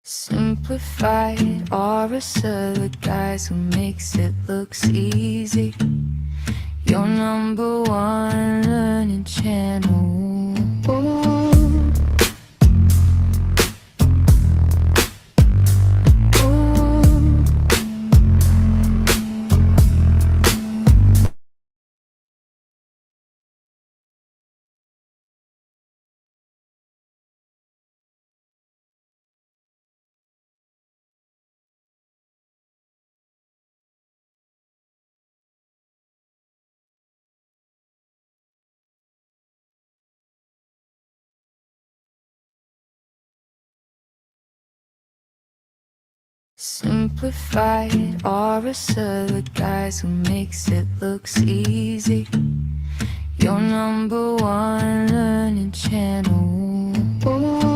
Simplified are us other guys who makes it looks easy. Your number one learning channel. Ooh. Ooh. Simplified are us other guys who makes it looks easy. Your number one learning channel. Ooh. Ooh.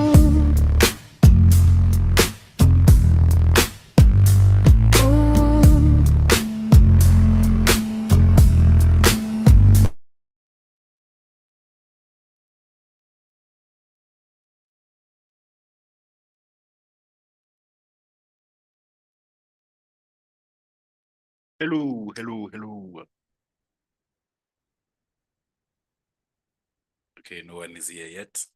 Hello, hello, hello. Okay, no one is here yet.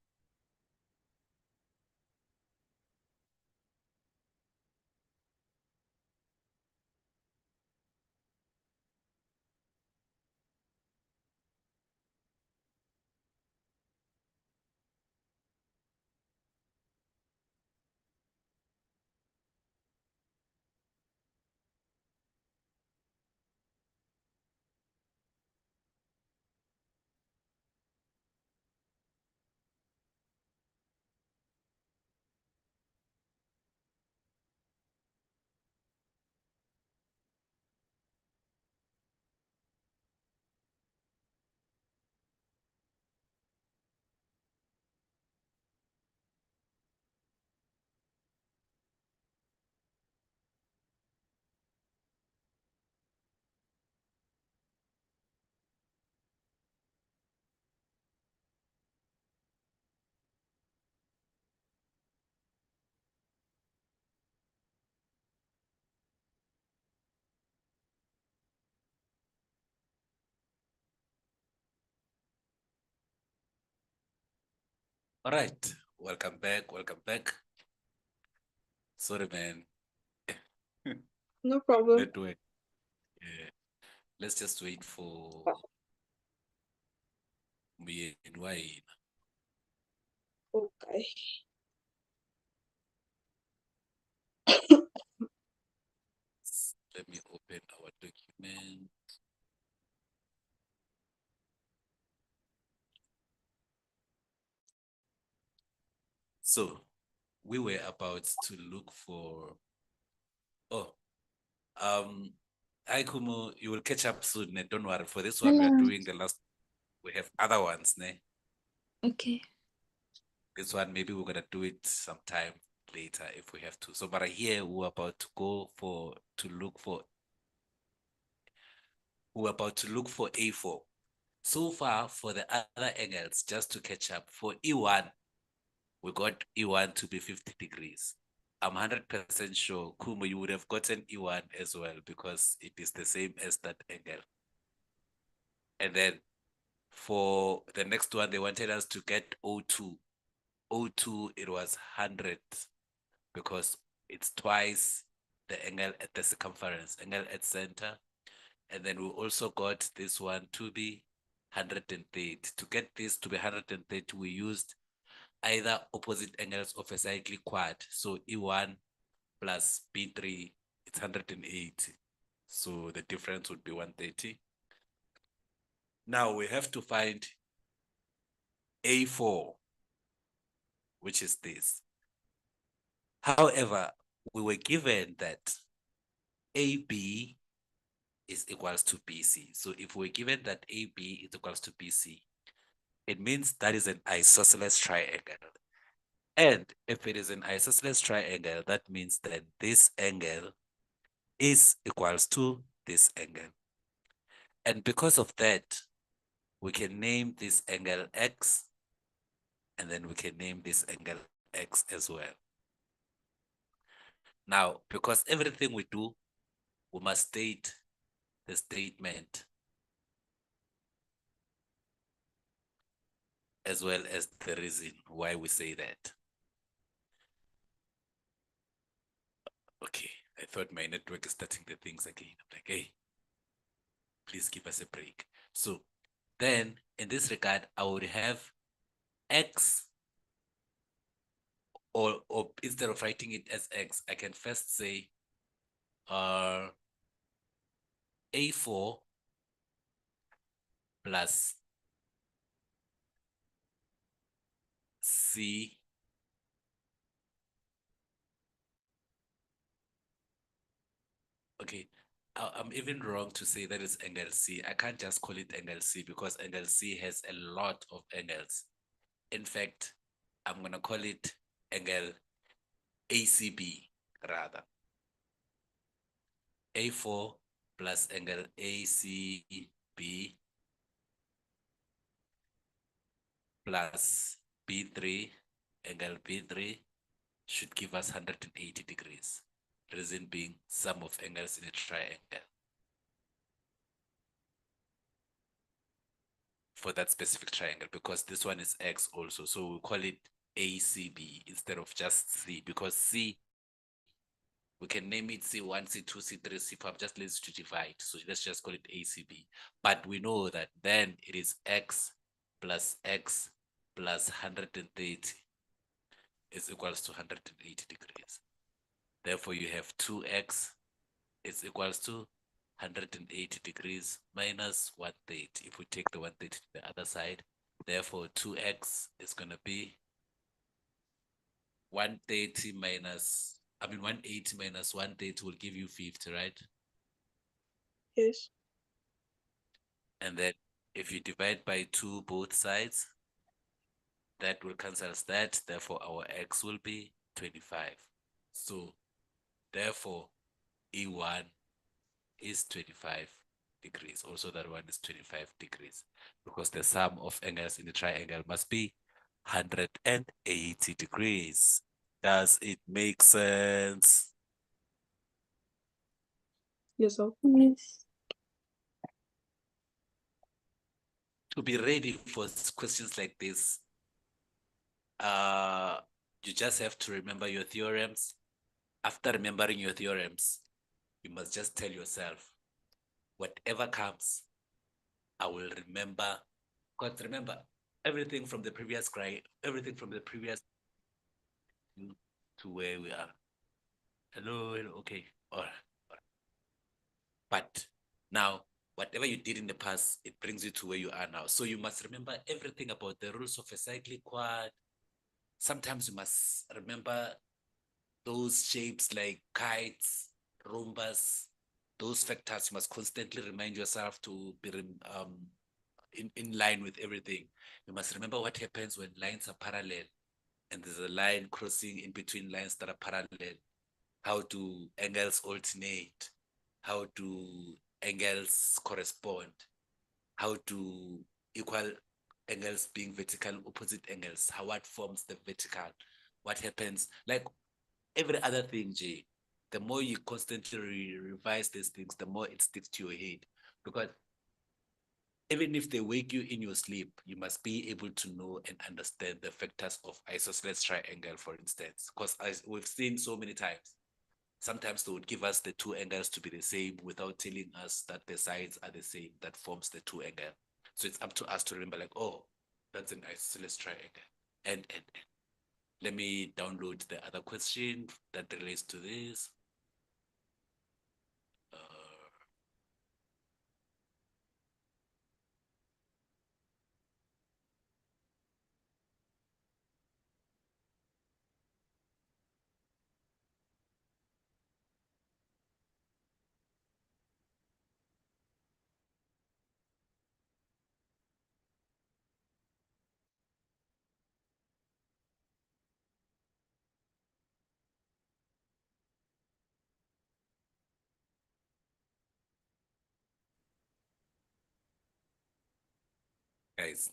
All right, welcome back, welcome back. Sorry, man. No problem. Network. Yeah. Let's just wait for me and Wayne. Okay. Let me open our document. So we were about to look for hi Kumu, you will catch up soon, ne? Don't worry. For this one, we are Hello. doing the last. We have other ones, ne? Okay. This one maybe we're gonna do it sometime later if we have to. So, but here we're about to go to look for. We're about to look for A4. So far, for the other angles, just to catch up, for E1, we got E1 to be 50 degrees. I'm 100% sure, Kumu, you would have gotten E1 as well because it is the same as that angle. And then for the next one, they wanted us to get O2. O2, it was 100 because it's twice the angle at the circumference, angle at center. And then we also got this one to be 130. To get this to be 130, we used either opposite angles of a cyclic quad. So E1 plus B3, it's 180. So the difference would be 130. Now we have to find A4, which is this. However, we were given that AB is equals to BC. So if we're given that AB is equals to BC, it means that is an isosceles triangle. And if it is an isosceles triangle, that means that this angle is equals to this angle. And because of that, we can name this angle X, and then we can name this angle X as well. Now, because everything we do, we must state the statement as well as the reason why we say that. Okay, I thought my network is starting the things again. I'm like, hey, please give us a break. So then in this regard, I would have X, or instead of writing it as X, I can first say A4 plus C okay. I'm even wrong to say that it's angle C. I can't just call it angle C because angle C has a lot of angles. In fact, I'm gonna call it angle ACB rather. A4 plus angle ACB plus B3, angle B3 should give us 180 degrees. Reason being sum of angles in a triangle for that specific triangle, because this one is X also. So we call it ACB instead of just C, because C, we can name it C1, C2, C3, C4. I'm just lazy to divide. So let's just call it ACB. But we know that then it is X plus 130 is equals to 180 degrees. Therefore, you have 2X is equals to 180 degrees minus 130. If we take the 130 to the other side, therefore 2X is going to be 130 minus, 180 minus 130 will give you 50, right? Yes. And then if you divide by 2 both sides, that will cancel that. Therefore, our X will be 25. So therefore, E1 is 25 degrees. Also, that one is 25 degrees because the sum of angles in the triangle must be 180 degrees. Does it make sense? Yes, sir. Yes. To be ready for questions like this, you just have to remember your theorems. After remembering your theorems, you must just tell yourself, whatever comes, I will remember. Because remember, everything from the previous to where we are. Hello, hello, okay. All right, all right. But now, whatever you did in the past, it brings you to where you are now. So you must remember everything about the rules of a cyclic quad. Sometimes you must remember those shapes like kites, rhombus, those factors. You must constantly remind yourself to be in line with everything. You must remember what happens when lines are parallel and there's a line crossing in between lines that are parallel. How do angles alternate? How do angles correspond? How do equal angles being vertical, opposite angles? What forms the vertical? What happens? Like every other thing, Jay, the more you constantly revise these things, the more it sticks to your head. Because even if they wake you in your sleep, you must be able to know and understand the factors of isosceles triangle, for instance. Because as we've seen so many times, sometimes they would give us the two angles to be the same without telling us that the sides are the same, that forms the two angle. So it's up to us to remember, like, oh, that's an isosceles triangle. And let me download the other question that relates to this. Uh, guys,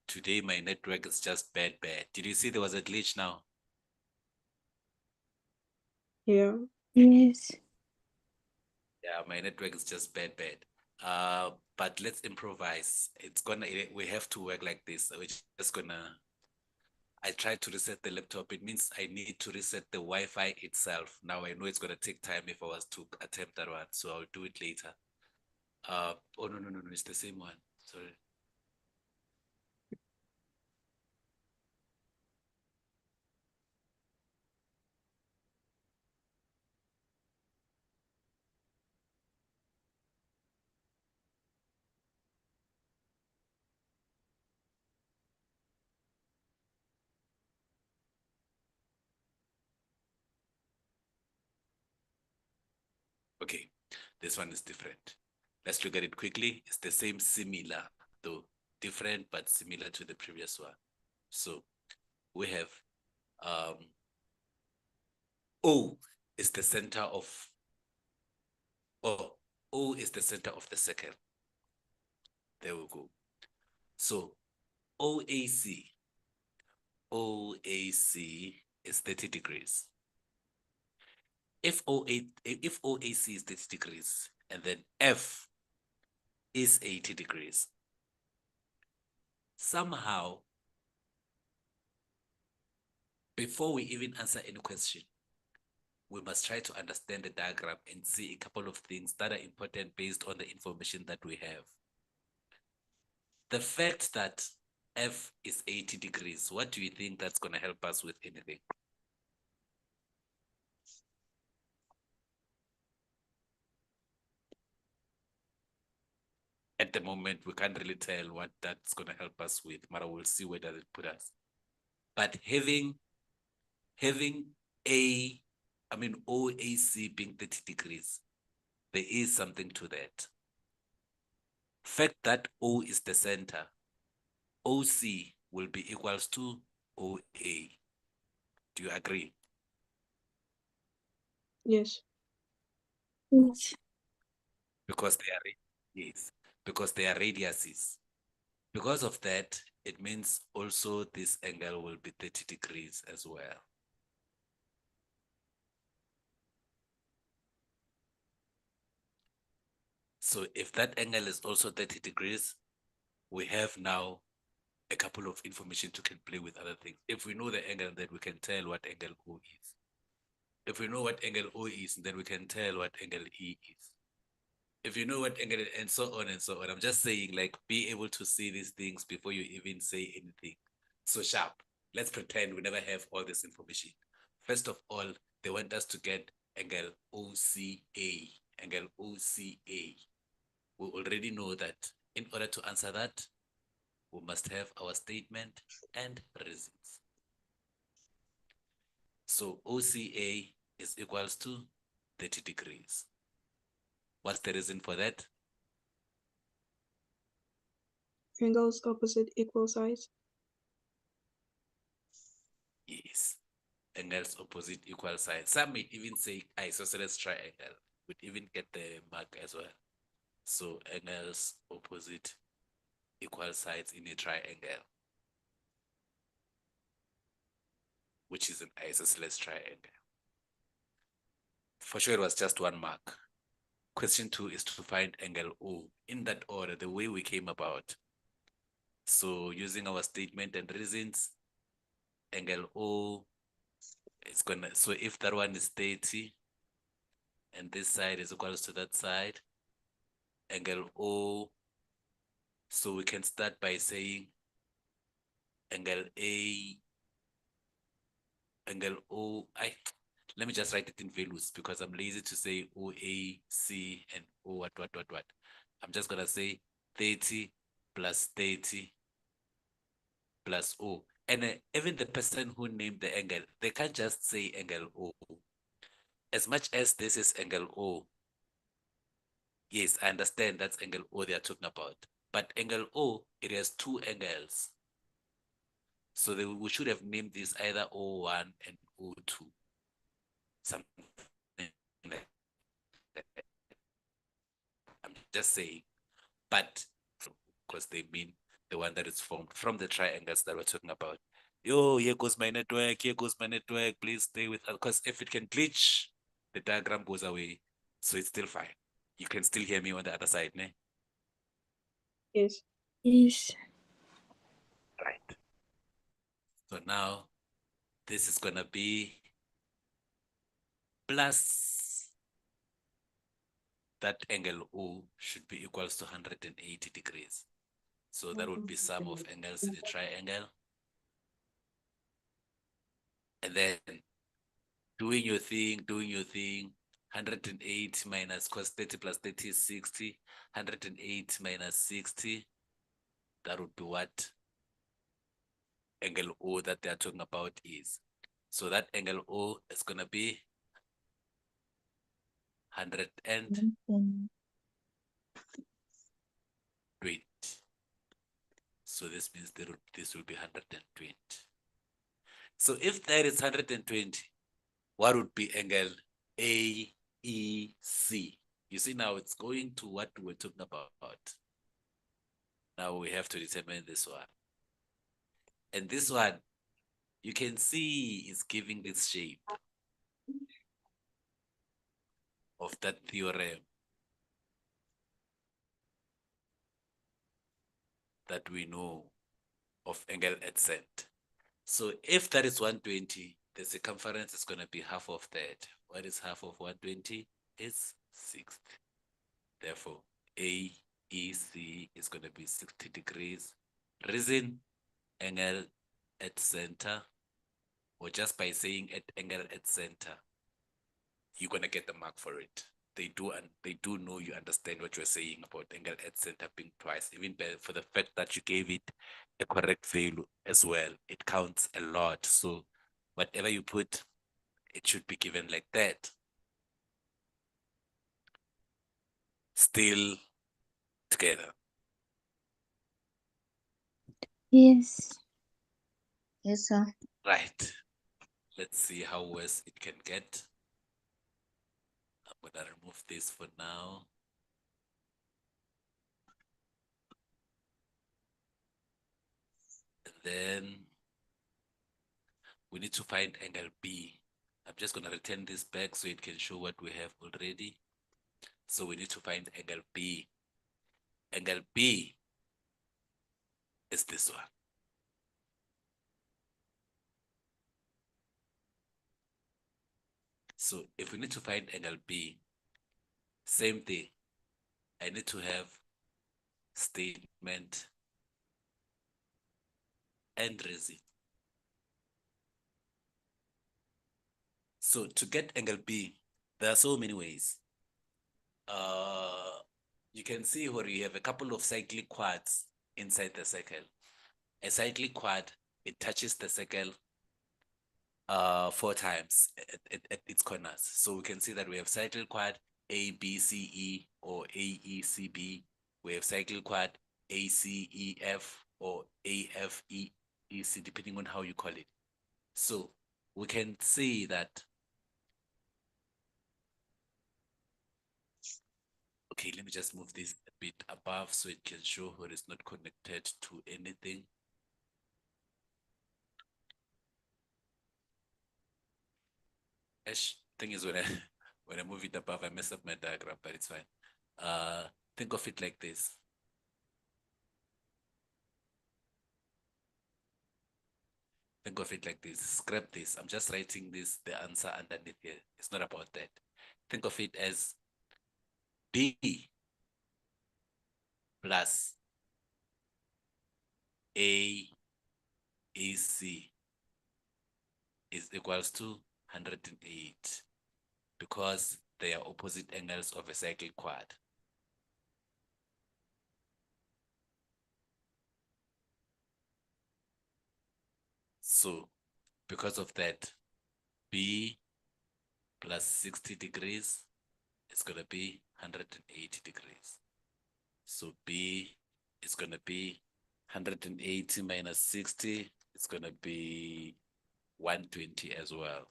today my network is just bad. Did you see there was a glitch now? Yeah. Yes. Yeah, my network is just bad. But let's improvise. We have to work like this. We're just gonna, I tried to reset the laptop. It means I need to reset the Wi-Fi itself. Now I know it's gonna take time if I was to attempt that one, so I'll do it later. Oh no, it's the same one. Sorry. Okay, this one is different. Let's look at it quickly. It's the same, similar, though different but similar to the previous one. So we have O is the center of, oh, O is the center of the circle. There we go. So OAC, OAC is 30 degrees. If OAC is 30 degrees, and then F is 80 degrees, somehow, before we even answer any question, we must try to understand the diagram and see a couple of things that are important based on the information that we have. The fact that F is 80 degrees, what do you think that's going to help us with anything? At the moment, we can't really tell what that's going to help us with, but we'll see where does it put us. But having OAC being 30 degrees, there is something to that. Fact that O is the center, OC will be equals to OA. Do you agree? Yes. Yes. Because they are, yes, because they are radiuses. Because of that, it means also this angle will be 30 degrees as well. So if that angle is also 30 degrees, we have now a couple of information to can play with other things. If we know the angle, then we can tell what angle O is. If we know what angle O is, then we can tell what angle E is. If you know what angle, and so on and so on. I'm just saying, like, be able to see these things before you even say anything. So sharp. Let's pretend we never have all this information. First of all, they want us to get angle OCA. Angle OCA. We already know that in order to answer that, we must have our statement and reasons. So OCA is equals to 30 degrees. What's the reason for that? Angles opposite equal sides. Yes. Angles opposite equal sides. Some may even say isosceles triangle. Would even get the mark as well. So angles opposite equal sides in a triangle, which is an isosceles triangle. For sure, it was just one mark. Question 2 is to find angle O in that order, the way we came about. So using our statement and reasons, angle O is gonna, so if that one is 30 and this side is equals to that side, angle O, so we can start by saying angle A, angle O, let me just write it in values because I'm lazy to say OA, C, and O what. I'm just gonna say 30 plus 30 plus O. And even the person who named the angle, they can't just say angle O. As much as this is angle O, yes, I understand that's angle O they are talking about. But angle O, it has two angles. So we should have named this either O1 and O2. Something like that. I'm just saying. But because they mean the one that is formed from the triangles that we're talking about. Yo, here goes my network, please stay with us. Because if it can glitch, the diagram goes away, so it's still fine. You can still hear me on the other side, ne? Yes. Yes. Right. So now this is gonna be plus that angle O should be equals to 180 degrees. So that would be sum of angles in a triangle. And then doing your thing, 108 minus cos 30 plus 30 is 60. 108 minus 60, that would be what angle O that they are talking about is. So that angle O is going to be 120. So this means this will be 120. So if that is 120, what would be angle AEC? You see, now it's going to what we're talking about. Now we have to determine this one. And this one, you can see is giving this shape of that theorem that we know of angle adjacent. So if that is 120, the circumference is going to be half of that. What is half of 120? Is 60. Therefore, AEC is going to be 60 degrees. Reason, angle at center, or just by saying at angle at center, you're going to get the mark for it. They do know you understand what you're saying about angle at center being twice, even for the fact that you gave it a correct value as well. It counts a lot. So whatever you put, it should be given like that. Still together. Yes. Yes, sir. Right. Let's see how worse it can get. I'm gonna remove this for now. And then we need to find angle B. I'm just gonna return this back so it can show what we have already. So we need to find angle B. Angle B is this one. So if we need to find angle B, same thing. I need to have statement and reason. So to get angle B, there are so many ways. You can see where you have a couple of cyclic quads inside the circle. A cyclic quad, it touches the circle 4 times at its corners. So we can see that we have cyclic quad ABCE or AECB. We have cyclic quad ACEF or AFEEC, depending on how you call it. So we can see that. Okay, let me just move this a bit above so it can show where it's not connected to anything. Thing is, when I when I move it above, I mess up my diagram, but it's fine. Think of it like this. Think of it like this. Scrap this. I'm just writing this, the answer underneath here. It's not about that. Think of it as B plus AEC is equals to 108 because they are opposite angles of a cyclic quad. So because of that, B plus 60 degrees is going to be 180 degrees. So B is going to be 180 minus 60. It's going to be 120 as well.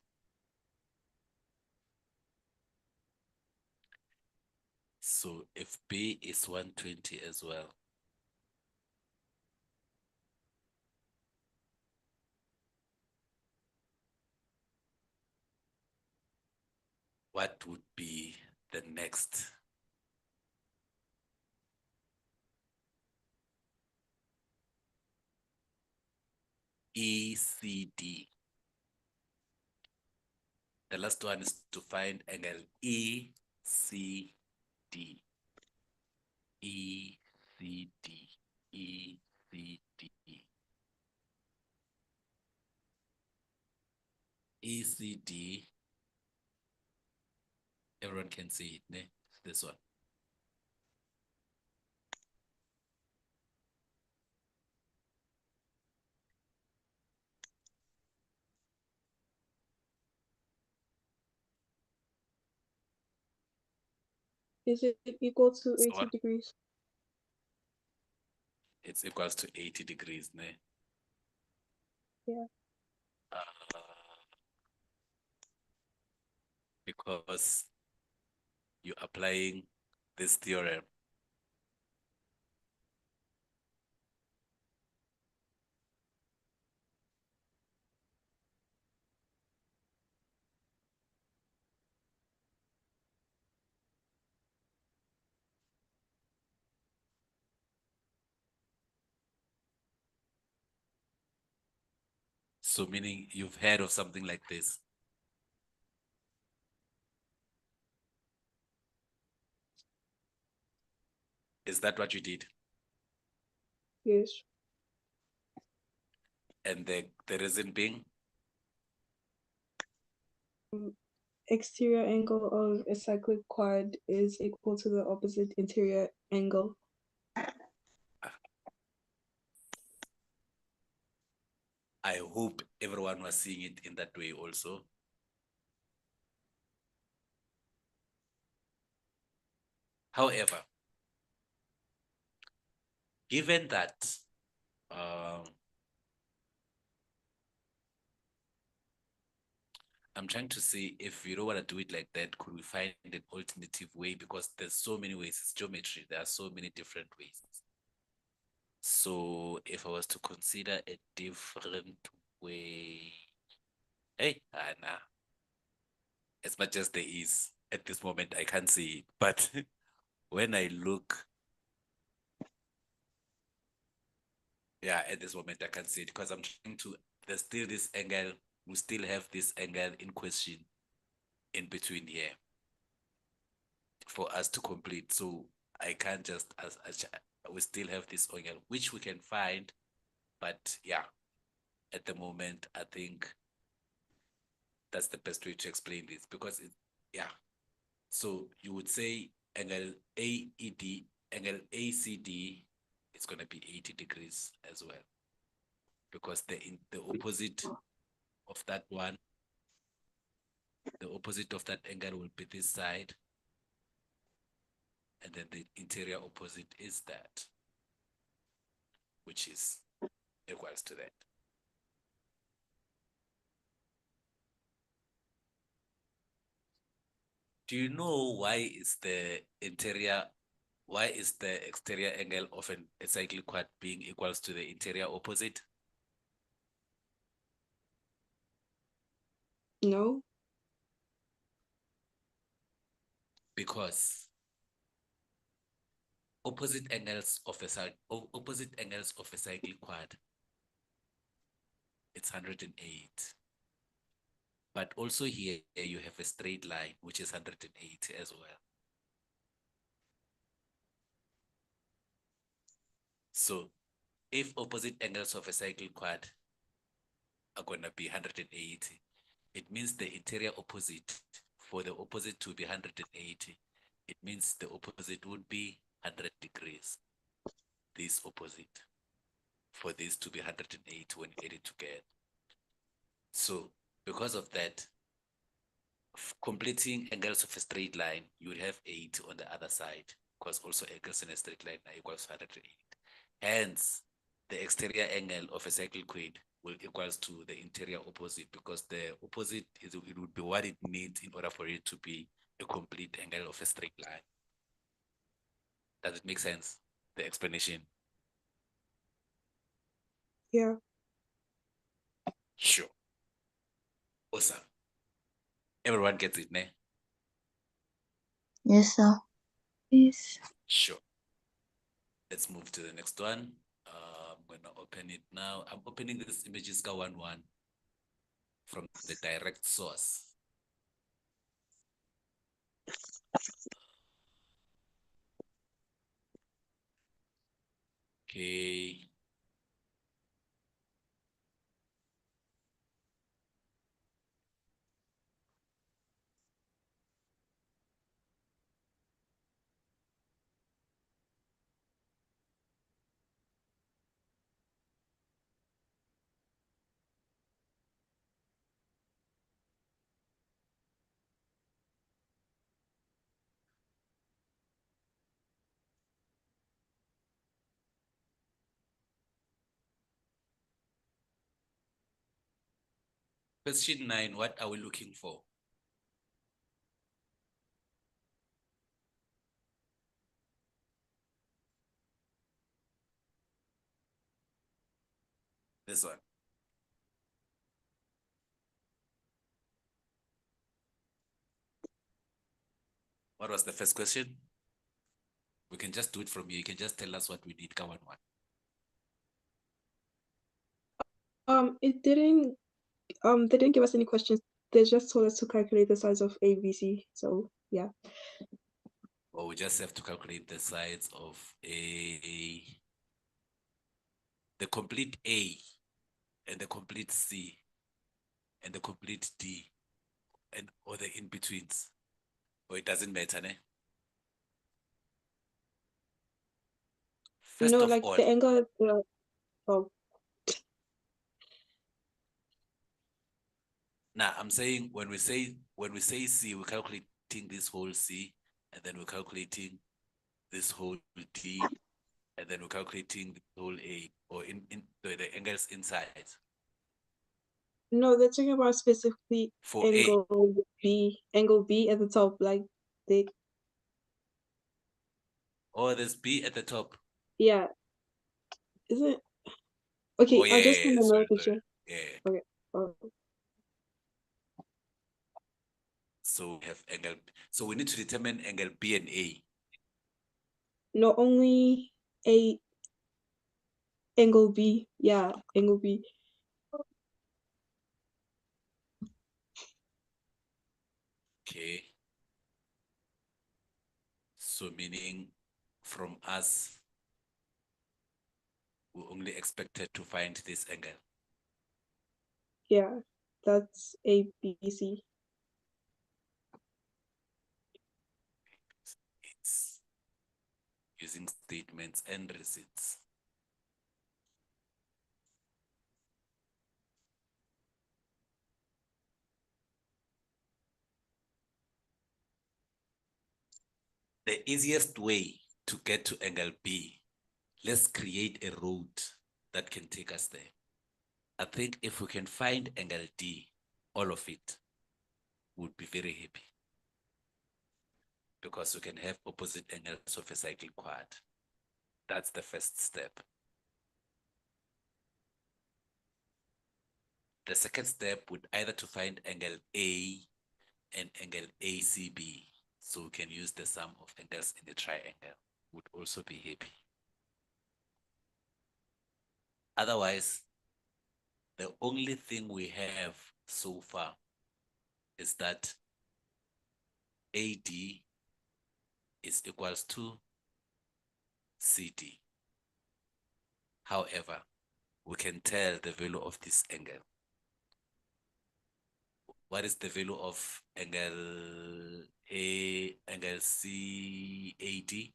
So if B is 120 as well, what would be the next? ECD. The last one is to find angle ECD. ECD. ECD. ECD. Everyone can see it, ne? This one. Is it equal to This 80 one. degrees? It's equals to 80 degrees, ne? Yeah. Because you're applying this theorem. So meaning you've heard of something like this. Is that what you did? Yes. And the reason being? Exterior angle of a cyclic quad is equal to the opposite interior angle. I hope everyone was seeing it in that way also. However, given that I'm trying to see if you don't want to do it like that, could we find an alternative way? Because there's so many ways. It's geometry. There are so many different ways. So if I was to consider a different way, hey, nah. As much as there is at this moment, I can't see it. But when I look, yeah, at this moment, I can't see it because I'm trying to, there's still this angle. We still have this angle in question in between here for us to complete. So I can't just, we still have this angle, which we can find. But yeah, at the moment, I think that's the best way to explain this because it, yeah. So you would say angle AED, angle ACD is going to be 80 degrees as well because the opposite of that one, the opposite of that angle will be this side, and then the interior opposite is that, which is equals to that. Do you know why is the exterior angle of a cyclic quad being equals to the interior opposite? No. Because opposite angles of a cyclic quad, it's 108. But also here you have a straight line, which is 108 as well. So if opposite angles of a cyclic quad are going to be 180, it means the interior opposite, for the opposite to be 180, it means the opposite would be 100 degrees. This opposite, for this to be 180 when added together. So because of that, completing angles of a straight line, you would have 8 on the other side, because also angles in a straight line are equals to 108. Hence, the exterior angle of a cyclic quad will equals to the interior opposite, because the opposite is, it would be what it needs in order for it to be a complete angle of a straight line. Does it make sense? The explanation? Yeah. Sure. Awesome. Everyone gets it, ne? Yes, sir. Yes. Sure. Let's move to the next one. I'm gonna open it now. I'm opening this images K11 from the direct source. Okay. Question 9, what are we looking for? This one. What was the first question? We can just do it from here. You can just tell us what we did, K11. It didn't they didn't give us any questions. They just told us to calculate the size of ABC. So yeah. Or we just have to calculate the sides of the complete A and the complete C and the complete D and or the in-betweens. Or it doesn't matter, ne? First No, of like all, the angle oh now I'm saying when we say C, we're calculating this whole C, and then we're calculating this whole D, and then we're calculating the whole A, or in the angles inside. no, they're talking about specifically For angle angle B at the top, like they or there's B at the top. yeah. Is it okay? Oh yeah, I'll just send another sorry. picture. Yeah. Okay. Oh. So we have angle. So we need to determine angle B and A. No, only a angle B. Yeah, angle B. Okay. So meaning from us, we only expected to find this angle. Yeah, that's ABC. It's using statements and receipts. The easiest way to get to angle B, let's create a road that can take us there. I think if we can find angle D, all of it, would be very happy. Because we can have opposite angles of a cyclic quad. That's the first step. The second step would either to find angle A and angle ACB. So we can use the sum of angles in the triangle. Would also be happy. Otherwise, the only thing we have so far is that AD is equals to CD. However, we can tell the value of this angle. What is the value of angle angle CAD?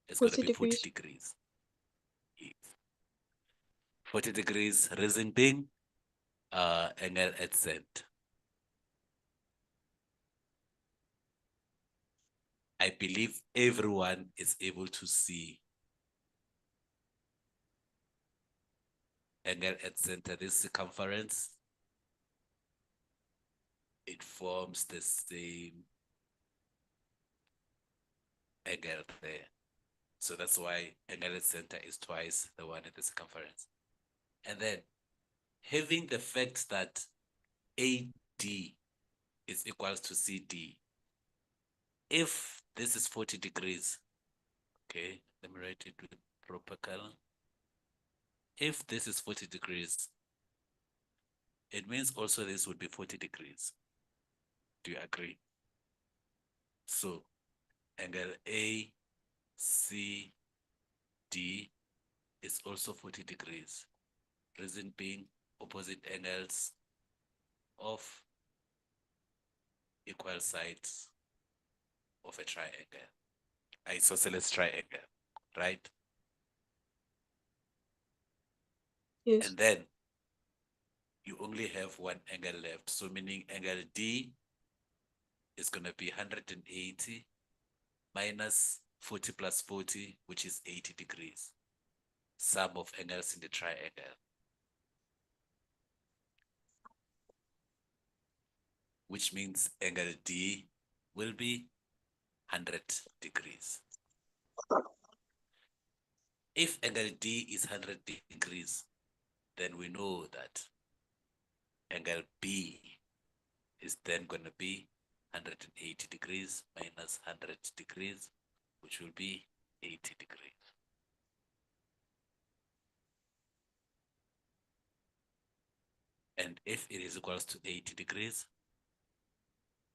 It's going to 40 be 40 degrees. degrees. 40 degrees, reason being angle adjacent. I believe everyone is able to see angle at center, this circumference. It forms the same angle there. So that's why angle at center is twice the one at the circumference. And then having the fact that AD is equals to CD. If this is 40 degrees, okay, let me write it with proper color. If this is 40 degrees, it means also this would be 40 degrees. Do you agree? So angle ACD is also 40 degrees. Reason being opposite angles of equal sides of a triangle, isosceles triangle, right? Yes. And then you only have one angle left. So meaning angle D is going to be 180 minus 40 plus 40, which is 80 degrees. Sum of angles in the triangle, which means angle D will be 100 degrees. If angle D is 100 degrees, then we know that angle B is then going to be 180 degrees minus 100 degrees, which will be 80 degrees. And if it is equals to 80 degrees,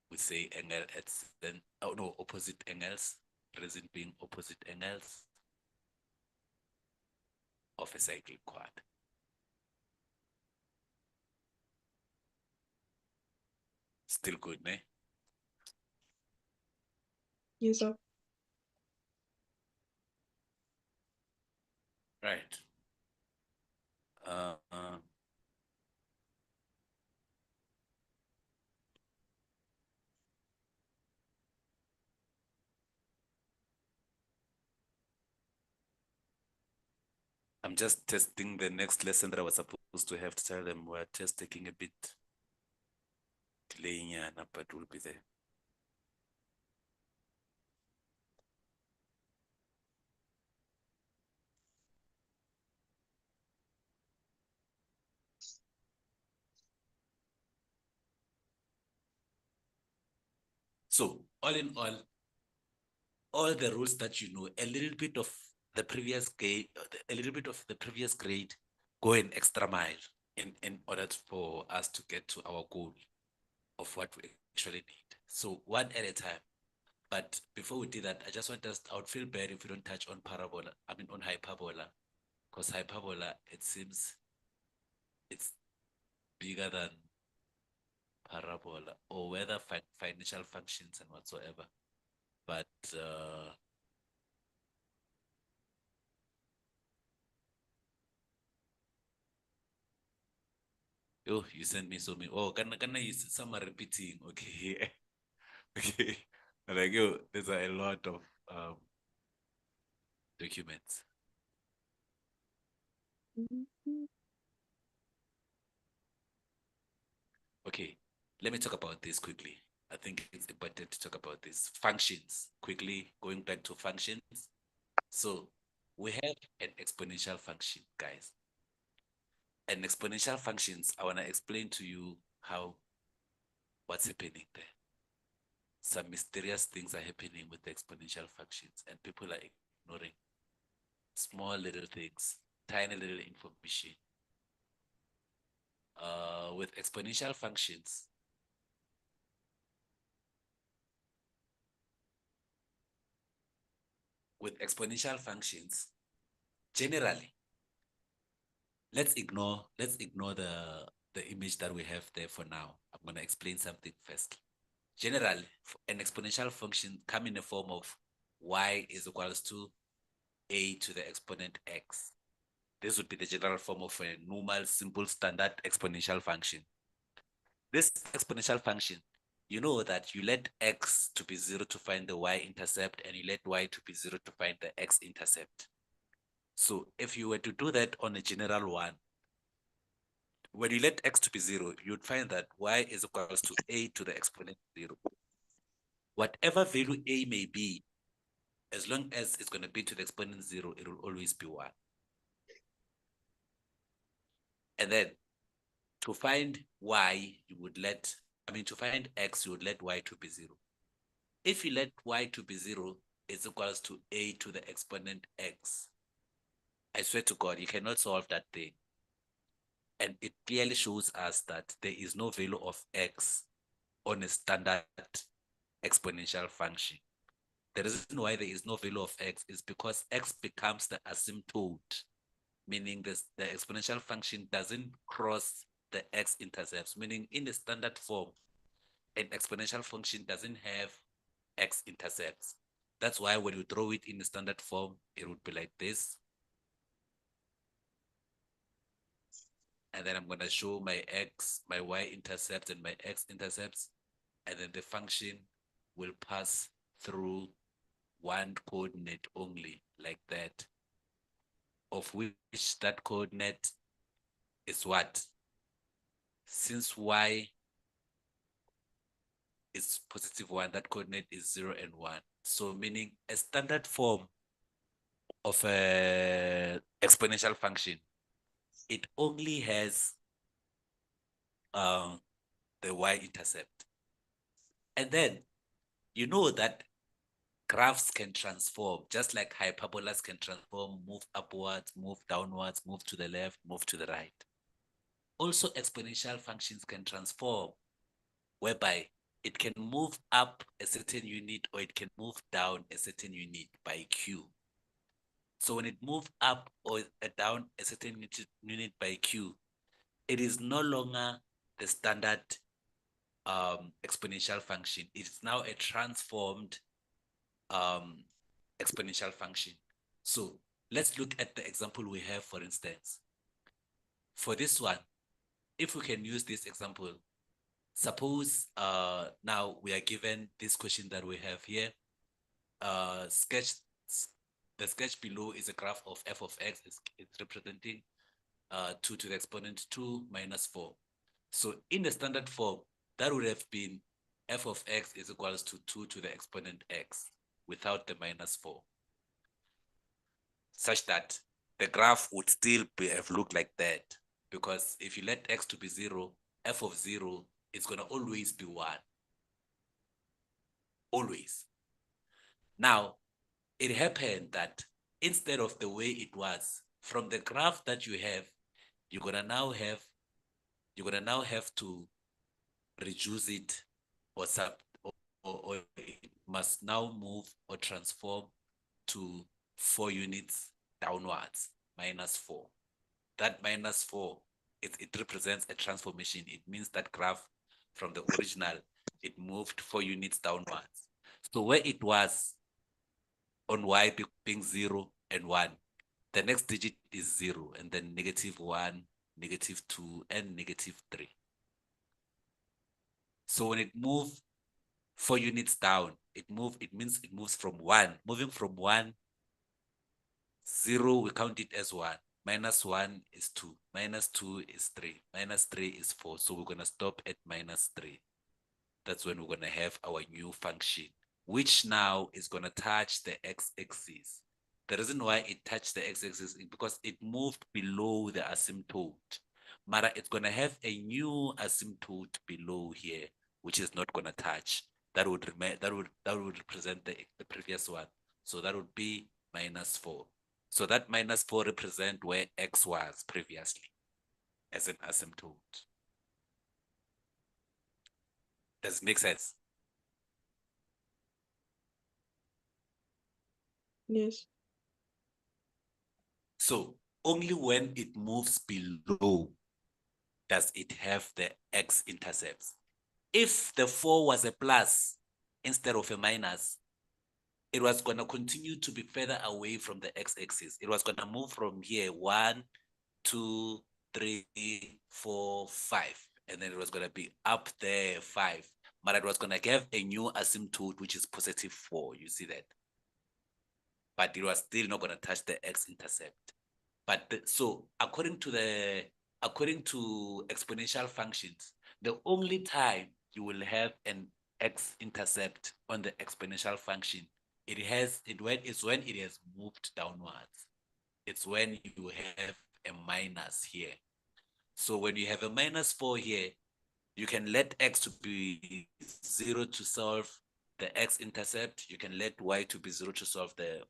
we say angle at then, oh no, opposite angles, reason being opposite angles of a cyclic quad. Still good, ne? Yes, sir. Right. I'm just testing the next lesson that I was supposed to have to tell them we're just taking a bit delaying, but we'll be there. So all in all the rules that you know, a little bit of the previous grade, go an extra mile in order for us to get to our goal of what we actually need. So one at a time. But before we do that, I would feel bad if we don't touch on on hyperbola, because hyperbola, it seems it's bigger than parabola, or whether financial functions and whatsoever. But oh, you sent me so many. Oh, can I use some are repeating? Okay. Okay. Like yo, there's a lot of documents. Mhm. Okay, let me talk about this quickly. I think it's important to talk about this. Functions, quickly going back to functions. So we have an exponential function, guys. And exponential functions, I want to explain to you what's happening there. Some mysterious things are happening with the exponential functions, and people are ignoring small little things, tiny little information. With exponential functions, generally, let's ignore the image that we have there for now. I'm going to explain something first. Generally, an exponential function come in the form of y is equals to a to the exponent x. This would be the general form of a normal, simple, standard exponential function. This exponential function, you know that you let x to be 0 to find the y-intercept, and you let y to be 0 to find the x-intercept. So if you were to do that on a general one, when you let x to be 0, you'd find that y is equals to a to the exponent 0. Whatever value a may be, as long as it's going to be to the exponent 0, it will always be 1. And then to find y, you would let to find x, you would let y to be 0. If you let y to be 0, it's equals to a to the exponent x. I swear to God, you cannot solve that thing. And it clearly shows us that there is no value of x on a standard exponential function. The reason why there is no value of x is because x becomes the asymptote, meaning the exponential function doesn't cross the x-intercepts, meaning in the standard form, an exponential function doesn't have x-intercepts. That's why when you draw it in the standard form, it would be like this. And then I'm going to show my x, my y-intercepts, and my x-intercepts. And then the function will pass through one coordinate only, like that, of which that coordinate is what? Since y is +1, that coordinate is 0 and 1. So meaning a standard form of a exponential function, it only has the y-intercept. And then you know that graphs can transform, just like hyperbolas can transform, move upwards, move downwards, move to the left, move to the right. Also, exponential functions can transform, whereby it can move up a certain unit or it can move down a certain unit by q. So when it moves up or down a certain unit by q, it is no longer the standard exponential function. It's now a transformed exponential function. So let's look at the example we have, for instance. For this one, if we can use this example, suppose now we are given this question that we have here. The sketch below is a graph of f of x. It's representing 2 to the exponent 2 minus 4. So in the standard form, that would have been f of x is equals to 2 to the exponent x without the minus 4. Such that the graph would still have looked like that. Because if you let x to be 0, f of 0 is going to always be 1. Always. Now, it happened that instead of the way it was, from the graph that you have, you're gonna now have to reduce it or it must now move or transform to 4 units downwards, -4. That -4, it represents a transformation. It means that graph from the original, it moved 4 units downwards. So where it was on y being 0 and 1, the next digit is 0, and then -1, -2, and -3. So when it moves 4 units down, it means it moves from 1. Moving from 1, 0, we count it as 1. -1 is 2. -2 is 3. -3 is 4. So we're going to stop at -3. That's when we're going to have our new function, which now is going to touch the x-axis. The reason why it touched the x-axis is because it moved below the asymptote. Mara, it's going to have a new asymptote below here, which is not going to touch. That would represent the previous one. So that would be -4. So that -4 represent where x was previously as an asymptote. Does it make sense? Yes. So only when it moves below does it have the x-intercepts. If the 4 was a plus instead of a minus, it was going to continue to be further away from the x-axis. It was going to move from here 1, 2, 3, 4, 5. And then it was going to be up there 5. But it was going to have a new asymptote, which is +4. You see that? But it was still not going to touch the x-intercept. But so according to exponential functions, the only time you will have an x-intercept on the exponential function, it's when it has moved downwards. It's when you have a minus here. So when you have a -4 here, You can let x to be 0 to solve the x-intercept. You can let y to be 0 to solve the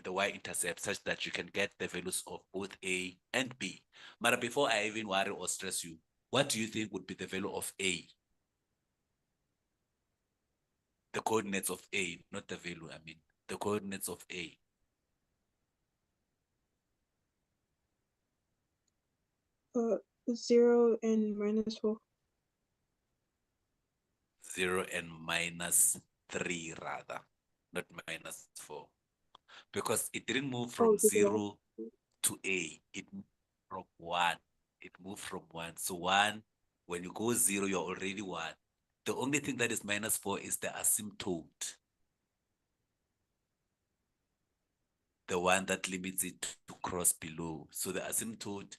the y-intercept, such that you can get the values of both a and b. But before I even worry or stress you, what do you think would be the value of a? The coordinates of a, not the value, I mean the coordinates of a. 0 and -4. 0 and -3 rather, not -4. Because it didn't move Oh, from did it? 0 to a, it moved from 1. It moved from 1. So 1, when you go 0, you're already 1. The only thing that is -4 is the asymptote. The one that limits it to cross below. So the asymptote,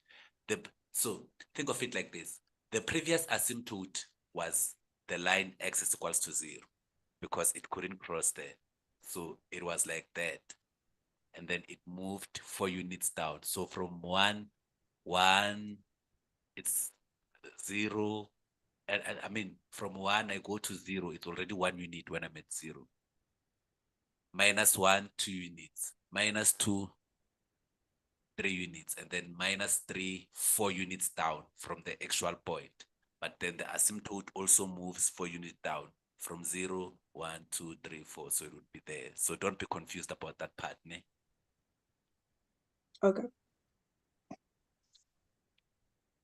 so think of it like this. The previous asymptote was the line x is equals to 0, because it couldn't cross there. So it was like that. And then it moved 4 units down. So from 1, it's 0. And I mean, from 1, I go to 0. It's already 1 unit when I'm at 0. -1, 2 units. -2, 3 units. And then -3, 4 units down from the actual point. But then the asymptote also moves 4 units down from 0, 1, 2, 3, 4. So it would be there. So don't be confused about that part. Ne? Okay.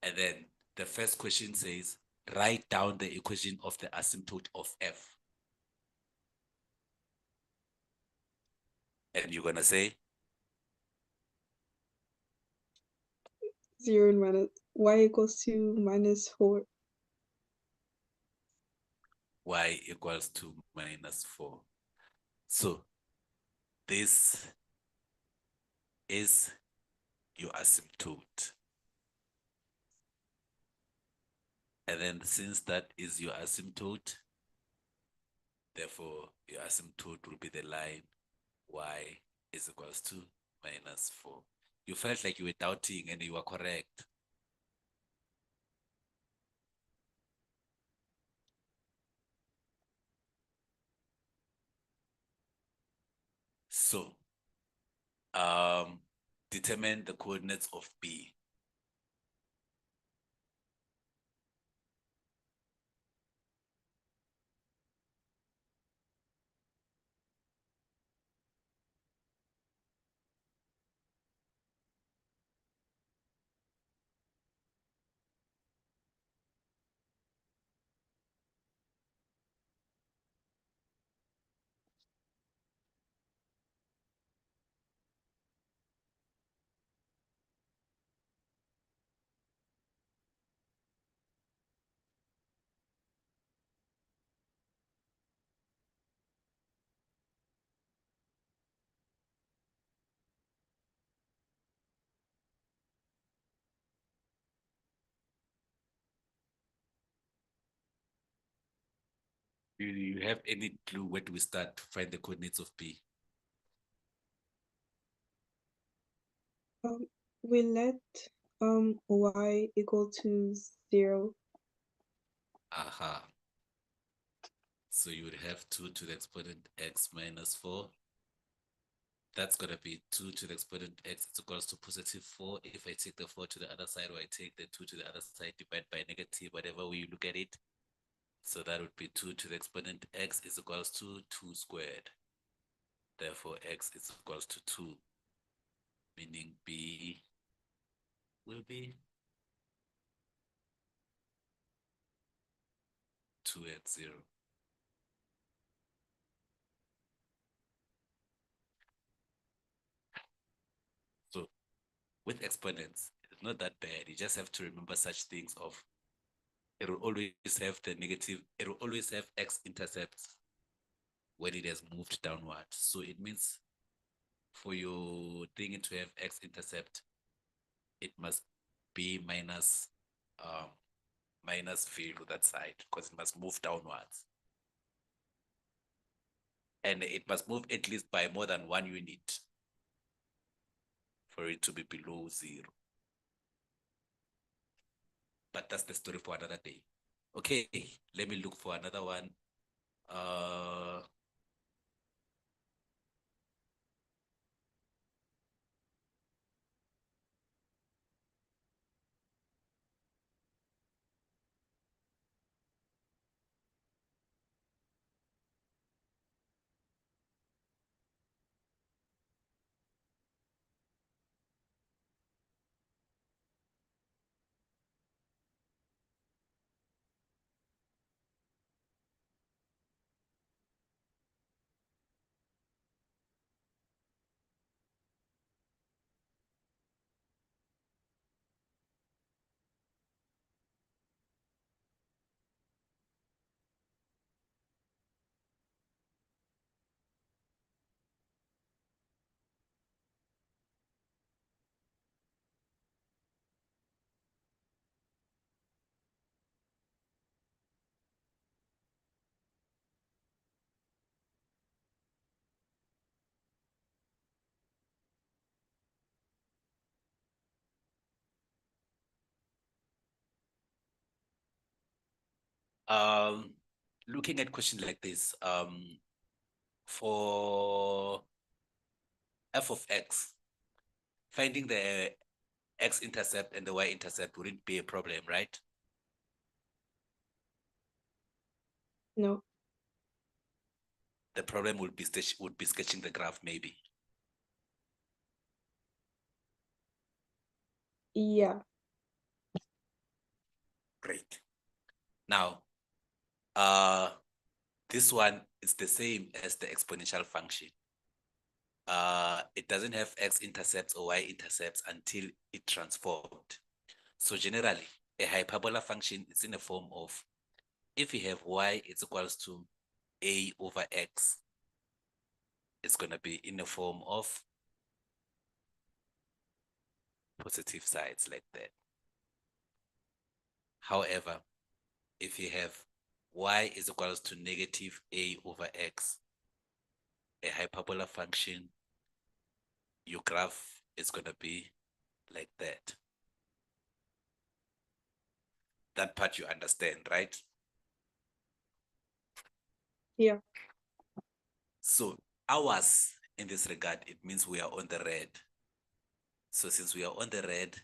And then the first question says, write down the equation of the asymptote of f. And you're going to say 0 and y equals to -4. y equals to -4. So this is your asymptote. And then since that is your asymptote, therefore your asymptote will be the line y is equals to -4. You felt like you were doubting and you were correct. So determine the coordinates of b. Do you have any clue where do we start to find the coordinates of b? We let y equal to 0. Aha. So you would have 2 to the exponent x -4. That's going to be 2 to the exponent x is equals to +4. If I take the 4 to the other side, or I take the 2 to the other side, divide by negative, whatever way you look at it. So that would be 2 to the exponent x is equals to 2 squared. Therefore, x is equals to 2, meaning b will be 2 at 0. So with exponents, it's not that bad. You just have to remember such things of it will always have the negative, it will always have x-intercepts when it has moved downward. So it means for your thing to have x-intercept, it must be minus value that side, because it must move downwards. And it must move at least by more than 1 unit for it to be below 0. But that's the story for another day. Okay, let me look for another one. Looking at questions like this, for f of x, finding the x-intercept and the y-intercept wouldn't be a problem, right? No. The problem would be sketching the graph, maybe. Yeah. Great. Now, this one is the same as the exponential function. It doesn't have x-intercepts or y-intercepts until it transformed. So generally, a hyperbola function is in the form of, if you have y, it's equals to a over x. It's going to be in the form of positive sides like that. However, if you have y is equals to negative a over x, a hyperbola function, your graph is going to be like that. That part you understand, right? Yeah. So ours, in this regard, it means we are on the red. So since we are on the red,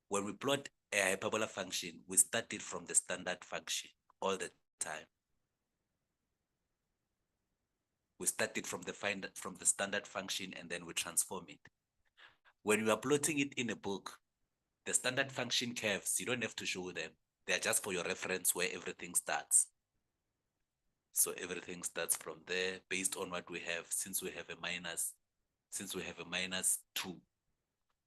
when we plot a hyperbola function, we start it from the standard function all the time. We start it from the standard function and then we transform it. When you are plotting it in a book, the standard function curves, you don't have to show them. They're just for your reference where everything starts. So everything starts from there based on what we have. Since we have a minus 2,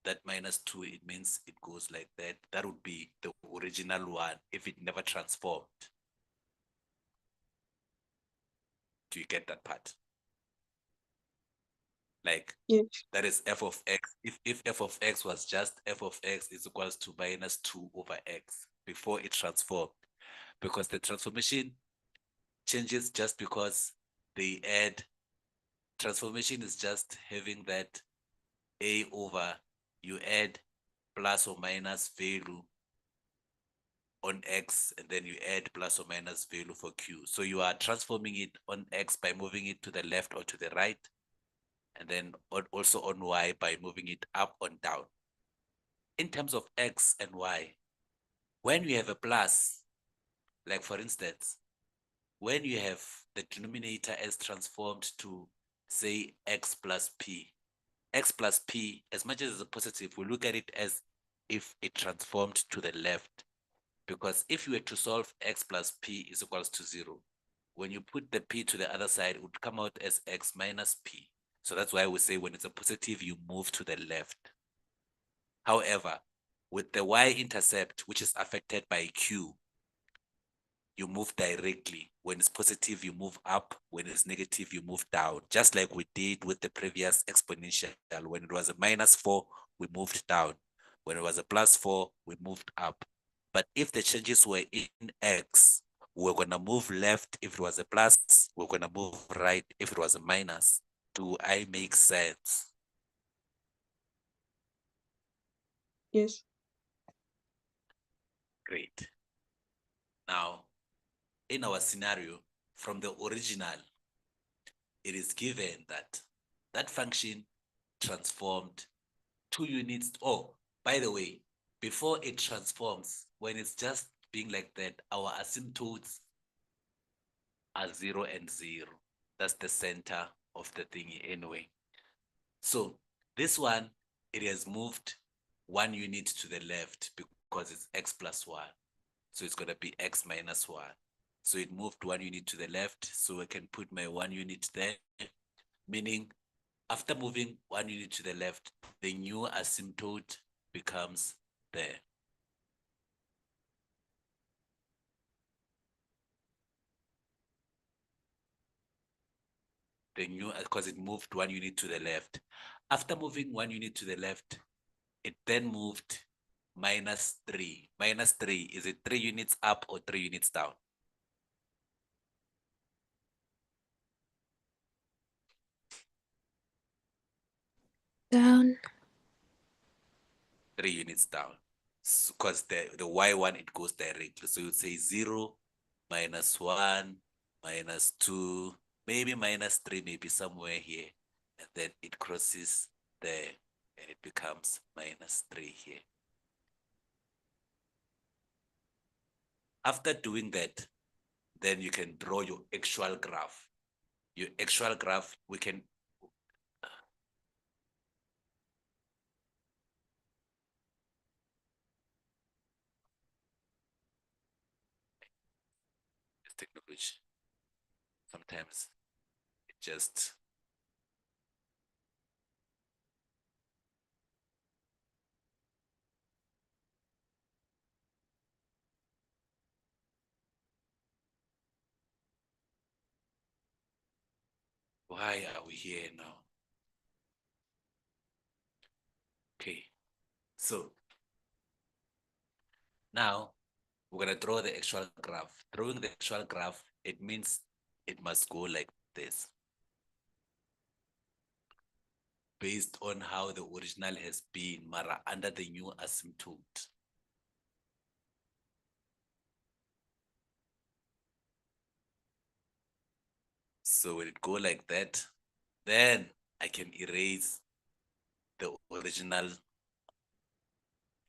that minus 2, it means it goes like that. That would be the original one if it never transformed. Do you get that part? Like, Yeah. that is f of x. If f of x was just f of x is equals to minus 2 over x before it transformed, because the transformation changes just because they add. Transformation is just having that a over, you add plus or minus value on x, and then you add plus or minus value for q. So you are transforming it on x by moving it to the left or to the right, and then also on y by moving it up or down. In terms of x and y, when you have a plus, like for instance, when you have the denominator as transformed to, say, x plus p, as much as it's a positive, we look at it as if it transformed to the left. Because if you were to solve x plus p is equals to 0, when you put the p to the other side, it would come out as x minus p. So that's why we say when it's a positive, you move to the left. However, with the y-intercept, which is affected by q, you move directly. When it's positive, you move up. When it's negative, you move down. Just like we did with the previous exponential. When it was a minus 4, we moved down. When it was a plus 4, we moved up. But if the changes were in x, we're going to move left if it was a plus. We're going to move right if it was a minus. Do I make sense? Yes. Great. Now, in our scenario, from the original, it is given that that function transformed 2 units. Oh, by the way, before it transforms, when it's just being like that, our asymptotes are 0 and 0. That's the center of the thingy anyway. So this one, it has moved 1 unit to the left because it's x plus 1. So it's going to be x minus 1. So it moved 1 unit to the left. So I can put my 1 unit there, meaning after moving 1 unit to the left, the new asymptote becomes there. The new, because it moved 1 unit to the left. After moving 1 unit to the left, it then moved minus 3. Minus 3, is it 3 units up or 3 units down? Down. 3 units down. Because the y1, it goes directly. So you'd say 0, minus 1, minus 2, maybe minus 3, maybe somewhere here. And then it crosses there and it becomes minus 3 here. After doing that, then you can draw your actual graph. Your actual graph, we can technology. Sometimes it just why are we here now? Okay, so now we're gonna draw the actual graph. Drawing the actual graph, it means it must go like this. Based on how the original has been, Mara, under the new asymptote. So when it go like that, then I can erase the original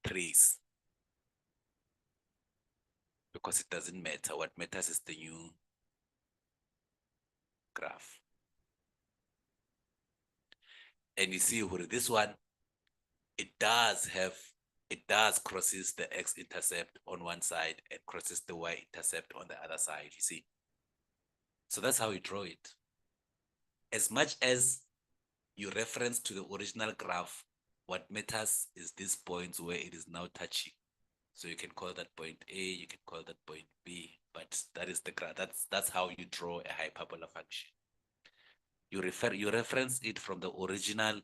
trace. Because it doesn't matter. What matters is the new graph. And you see this one, it does crosses the x-intercept on one side and crosses the y-intercept on the other side, you see. So that's how you draw it. As much as you reference to the original graph, what matters is these points where it is now touching. So you can call that point A, you can call that point B, but that is the graph. That's how you draw a hyperbola function. You reference it from the original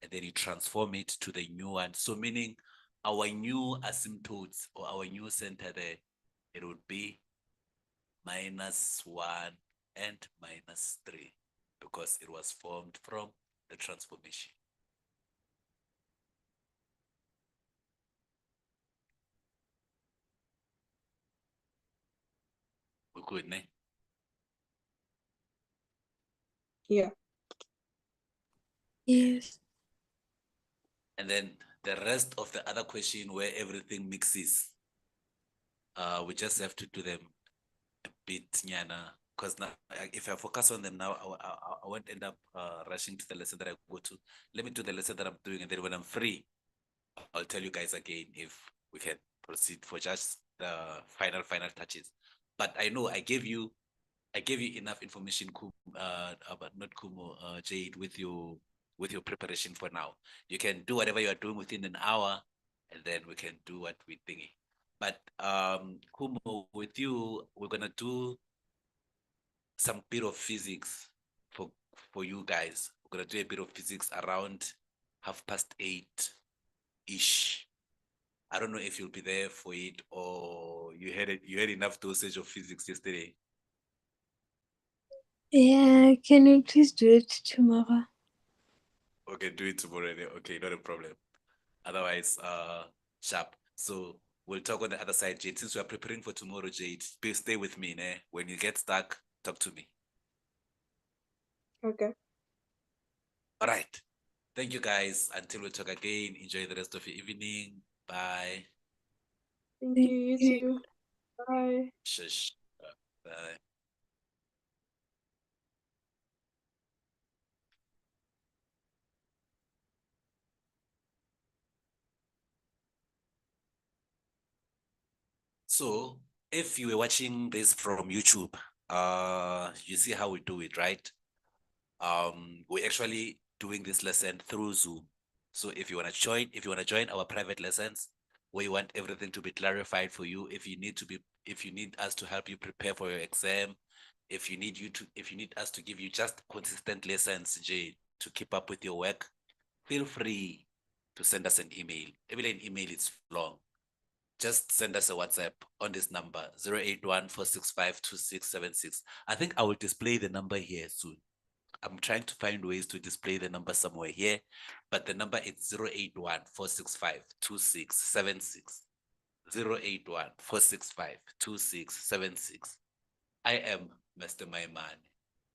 and then you transform it to the new one. So meaning our new asymptotes or our new center there, it would be -1 and -3 because it was formed from the transformation. We're good, ne? Yeah. Yes. And then the rest of the other question where everything mixes, we just have to do them a bit nyana, because now if I focus on them now, I won't end up rushing to the lesson that I go to. Let me do the lesson that I'm doing, and then when I'm free, I'll tell you guys again if we can proceed for just the final touches. But I know I gave you enough information, but not Kumo, Jade, with your preparation for now. You can do whatever you are doing within an hour, and then we can do what we thingy. But Kumo, with you, we're gonna do some bit of physics for you guys. We're gonna do a bit of physics around 8:30 ish. I don't know if you'll be there for it or you had enough dosage of physics yesterday. Yeah, can you please do it tomorrow? Okay, do it tomorrow. Okay, not a problem. Otherwise, sharp. So We'll talk on the other side, Jade. Since we are preparing for tomorrow, Jade, please stay with me. Ne? When you get stuck, talk to me. Okay. All right. Thank you, guys. Until we talk again, enjoy the rest of your evening. Bye. Thank you. You too. Bye. Shush. Bye. So if you were watching this from YouTube, you see how we do it, right? We're actually doing this lesson through Zoom. So if you want to join our private lessons where you want everything to be clarified for you, if you need us to help you prepare for your exam, if you need us to give you just consistent lessons, Jay, to keep up with your work, feel free to send us an email. Even an email is long. Just send us a WhatsApp on this number, 081-465-2676. I think I will display the number here soon. I'm trying to find ways to display the number somewhere here, but the number is 081-465-2676. 081-465-2676. I am Mr. Maiman,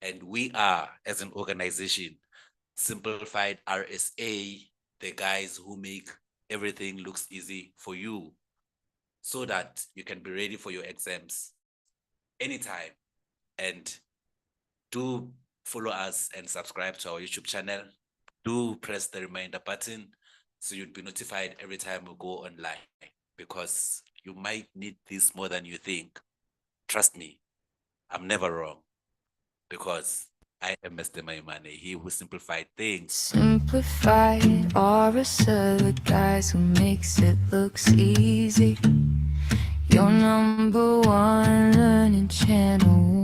and we are, as an organization, Simplified RSA, the guys who make everything looks easy for you, so that you can be ready for your exams anytime. And do follow us and subscribe to our YouTube channel. Do press the reminder button so you'd be notified every time we go online, because you might need this more than you think. Trust me, I'm never wrong, because I am Mr. Maimane, he who simplified things. Simplified, RS are the guys who makes it looks easy. Your number one learning channel.